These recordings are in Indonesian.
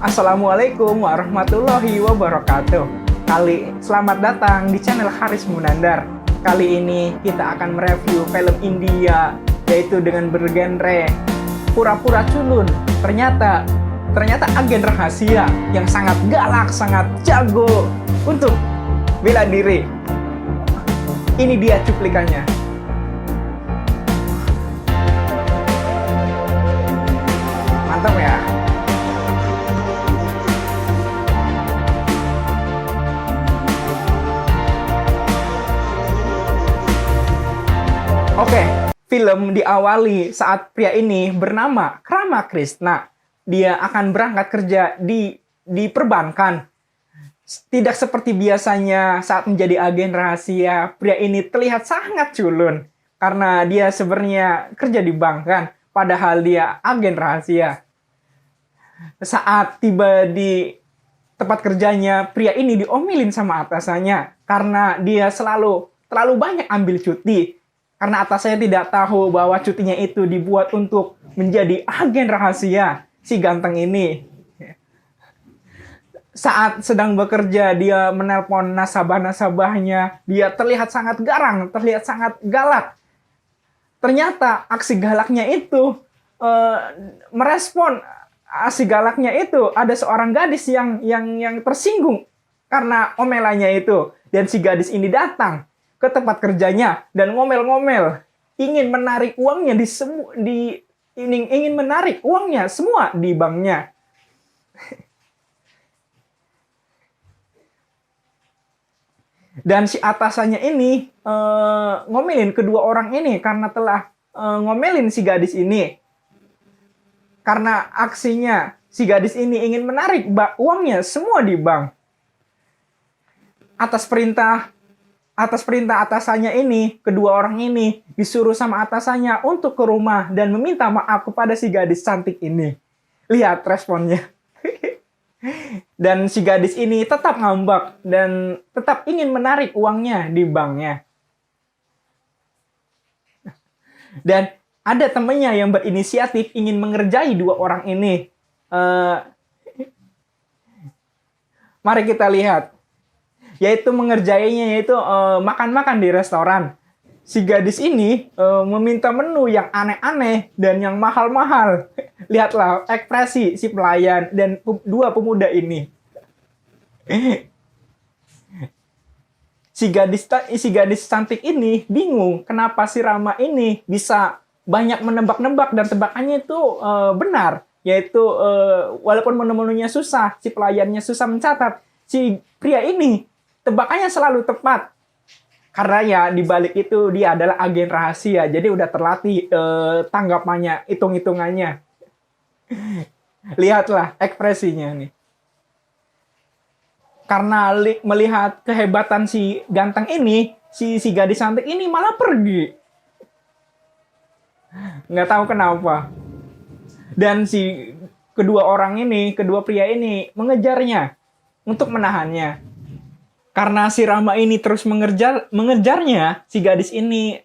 Assalamualaikum warahmatullahi wabarakatuh. Selamat datang di channel Haris Munandar. Kali ini kita akan mereview film India, yaitu dengan bergenre pura-pura culun. Ternyata agen rahasia yang sangat galak, sangat jago untuk bela diri. Ini dia cuplikannya. Mantap ya. Oke, film diawali saat pria ini bernama Rama Krishna. Dia akan berangkat kerja di perbankan. Tidak seperti biasanya saat menjadi agen rahasia, pria ini terlihat sangat culun. Karena dia sebenarnya kerja di bank kan, padahal dia agen rahasia. Saat tiba di tempat kerjanya, pria ini diomelin sama atasannya. Karena dia terlalu banyak ambil cuti. Karena atasannya tidak tahu bahwa cutinya itu dibuat untuk menjadi agen rahasia si ganteng ini. Saat sedang bekerja, dia menelpon nasabah-nasabahnya. Dia terlihat sangat garang, terlihat sangat galak. Ternyata aksi galaknya itu merespon aksi galaknya itu ada seorang gadis yang tersinggung karena omelannya itu. Dan si gadis ini datang ke tempat kerjanya dan ngomel-ngomel, ingin menarik uangnya ingin menarik uangnya semua di banknya. Dan si atasannya ini ngomelin kedua orang ini karena telah ngomelin si gadis ini. Karena aksinya si gadis ini ingin menarik uangnya semua di bank. Atas perintah atasannya ini, kedua orang ini disuruh sama atasannya untuk ke rumah dan meminta maaf kepada si gadis cantik ini. Lihat responnya. Dan si gadis ini tetap ngambek dan tetap ingin menarik uangnya di banknya. Dan ada temannya yang berinisiatif ingin mengerjai dua orang ini. Mari kita lihat. Yaitu mengerjainya, yaitu makan-makan di restoran. Si gadis ini meminta menu yang aneh-aneh dan yang mahal-mahal. Lihatlah ekspresi si pelayan dan dua pemuda ini. Si gadis cantik ini bingung kenapa si Rama ini bisa banyak menebak-nebak dan tebakannya itu benar. Yaitu walaupun menu-menunya susah, si pelayannya susah mencatat, si pria ini tebakannya selalu tepat. Karena ya di balik itu dia adalah agen rahasia. Jadi udah terlatih tanggapannya, hitung-hitungannya. Lihatlah ekspresinya nih. Karena melihat kehebatan si ganteng ini, si gadis cantik ini malah pergi. Nggak tahu kenapa. Dan si kedua pria ini mengejarnya untuk menahannya. Karena si Rama ini terus mengejarnya, si gadis ini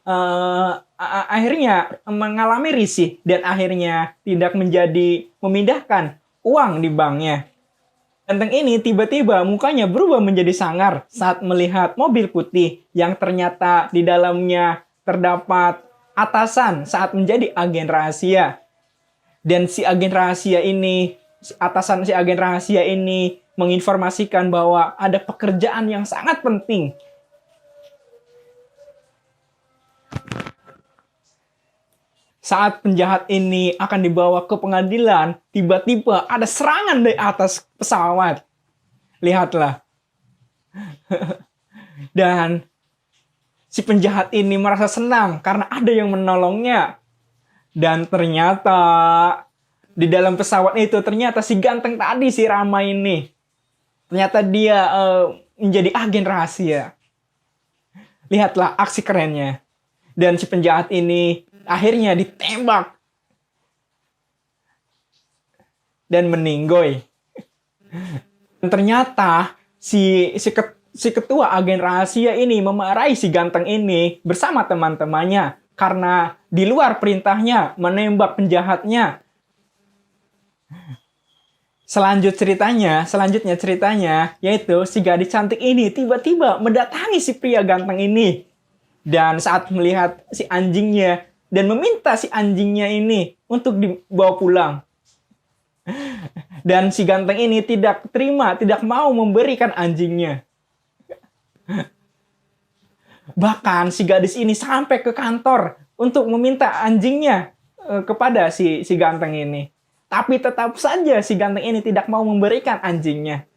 akhirnya mengalami risih dan akhirnya tidak memindahkan uang di banknya. Ganteng ini tiba-tiba mukanya berubah menjadi sangar saat melihat mobil putih yang ternyata di dalamnya terdapat atasan saat menjadi agen rahasia. Dan atasan si agen rahasia ini menginformasikan bahwa ada pekerjaan yang sangat penting. Saat penjahat ini akan dibawa ke pengadilan, tiba-tiba ada serangan dari atas pesawat. Lihatlah. Dan si penjahat ini merasa senang karena ada yang menolongnya. Dan ternyata di dalam pesawat itu ternyata si ganteng tadi, si Rama ini. Ternyata dia menjadi agen rahasia. Lihatlah aksi kerennya. Dan si penjahat ini akhirnya ditembak. Dan meninggoy. Dan ternyata si ketua agen rahasia ini memarahi si ganteng ini bersama teman-temannya. Karena di luar perintahnya menembak penjahatnya. Selanjutnya ceritanya, yaitu si gadis cantik ini tiba-tiba mendatangi si pria ganteng ini. Dan saat melihat si anjingnya, dan meminta si anjingnya ini untuk dibawa pulang. Dan si ganteng ini tidak terima, tidak mau memberikan anjingnya. Bahkan si gadis ini sampai ke kantor untuk meminta anjingnya kepada si ganteng ini. Tapi tetap saja si ganteng ini tidak mau memberikan anjingnya.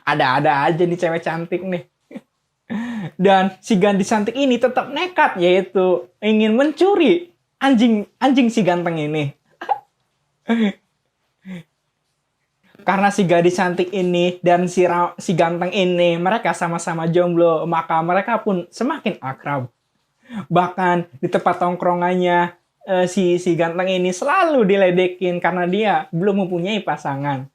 Ada-ada aja nih cewek cantik nih. Dan si gadis cantik ini tetap nekat, yaitu ingin mencuri anjing si ganteng ini. Karena si gadis cantik ini dan si ganteng ini, mereka sama-sama jomblo, maka mereka pun semakin akrab. Bahkan di tempat tongkrongannya, si ganteng ini selalu diledekin karena dia belum mempunyai pasangan.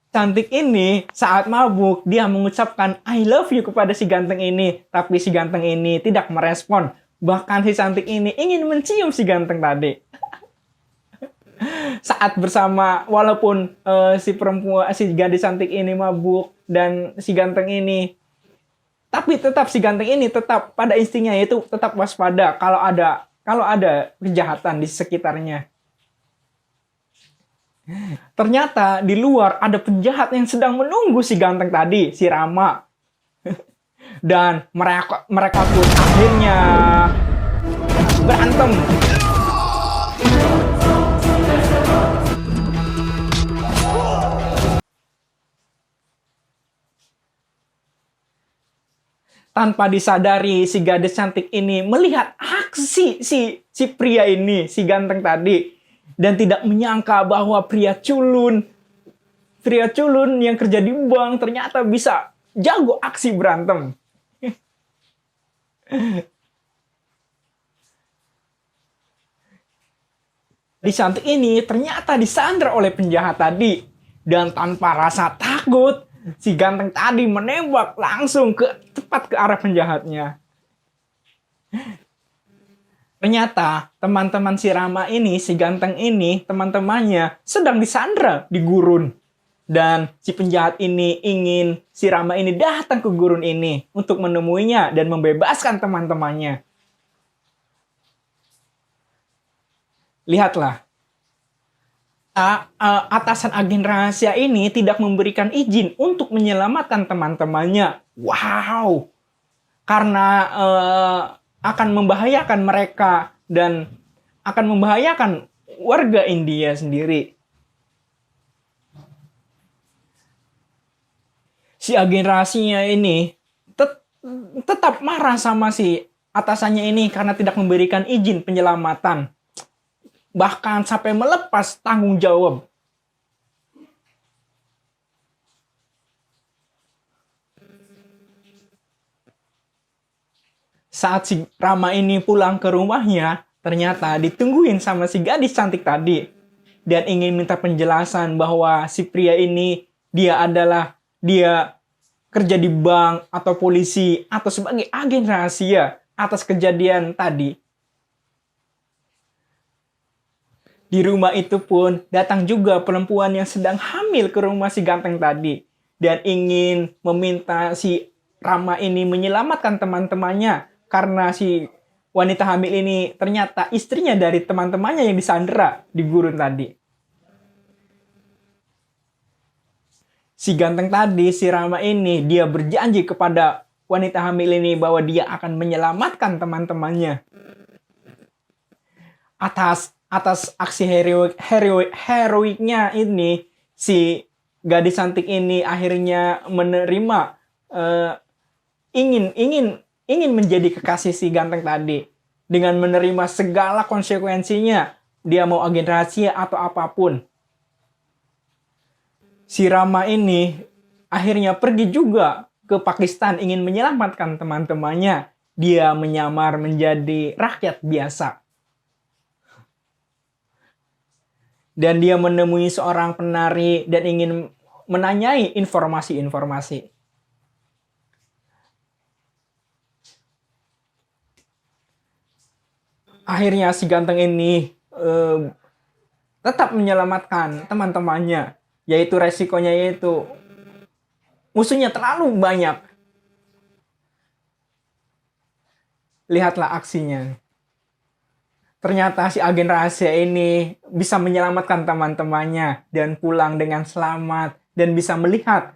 Cantik ini saat mabuk, dia mengucapkan I love you kepada si ganteng ini. Tapi si ganteng ini tidak merespon. Bahkan si cantik ini ingin mencium si ganteng tadi. Saat bersama, walaupun si gadis cantik ini mabuk dan si ganteng ini, tapi tetap si ganteng ini tetap pada instingnya, yaitu tetap waspada kalau ada kejahatan di sekitarnya. Ternyata di luar ada penjahat yang sedang menunggu si ganteng tadi, si Rama. Dan mereka pun akhirnya berantem. Tanpa disadari, si gadis cantik ini melihat aksi si pria ini, si ganteng tadi. Dan tidak menyangka bahwa pria culun yang kerja di bank ternyata bisa jago aksi berantem. Gadis cantik ini ternyata disandra oleh penjahat tadi. Dan tanpa rasa takut, si ganteng tadi menembak langsung tepat ke arah penjahatnya. Ternyata teman-teman si Rama ini, si ganteng ini, teman-temannya sedang disandra di gurun. Dan si penjahat ini ingin si Rama ini datang ke gurun ini untuk menemuinya dan membebaskan teman-temannya. Lihatlah. Atasan agen rahasia ini tidak memberikan izin untuk menyelamatkan teman-temannya. Wow, karena akan membahayakan mereka dan akan membahayakan warga India sendiri. Si agen rahasia ini tetap marah sama si atasannya ini karena tidak memberikan izin penyelamatan. Bahkan sampai melepas tanggung jawab. Saat si Rama ini pulang ke rumahnya, ternyata ditungguin sama si gadis cantik tadi. Dan ingin minta penjelasan bahwa si pria ini, dia kerja di bank atau polisi atau sebagai agen rahasia atas kejadian tadi. Di rumah itu pun datang juga perempuan yang sedang hamil ke rumah si ganteng tadi. Dan ingin meminta si Rama ini menyelamatkan teman-temannya. Karena si wanita hamil ini ternyata istrinya dari teman-temannya yang disandera di gurun tadi. Si ganteng tadi, si Rama ini, dia berjanji kepada wanita hamil ini bahwa dia akan menyelamatkan teman-temannya. Atas aksi heroiknya ini, si gadis cantik ini akhirnya menerima ingin menjadi kekasih si ganteng tadi dengan menerima segala konsekuensinya, dia mau agen rahasia atau apapun. Si Rama ini akhirnya pergi juga ke Pakistan ingin menyelamatkan teman-temannya. Dia menyamar menjadi rakyat biasa. Dan dia menemui seorang penari dan ingin menanyai informasi-informasi. Akhirnya si ganteng ini tetap menyelamatkan teman-temannya. Yaitu resikonya yaitu musuhnya terlalu banyak. Lihatlah aksinya. Ternyata si agen rahasia ini bisa menyelamatkan teman-temannya dan pulang dengan selamat dan bisa melihat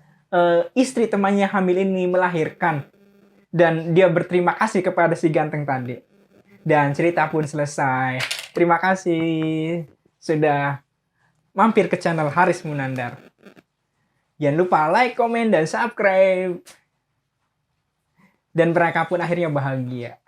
istri temannya hamil ini melahirkan. Dan dia berterima kasih kepada si ganteng tadi. Dan cerita pun selesai. Terima kasih sudah mampir ke channel Haris Munandar. Jangan lupa like, komen, dan subscribe. Dan mereka pun akhirnya bahagia.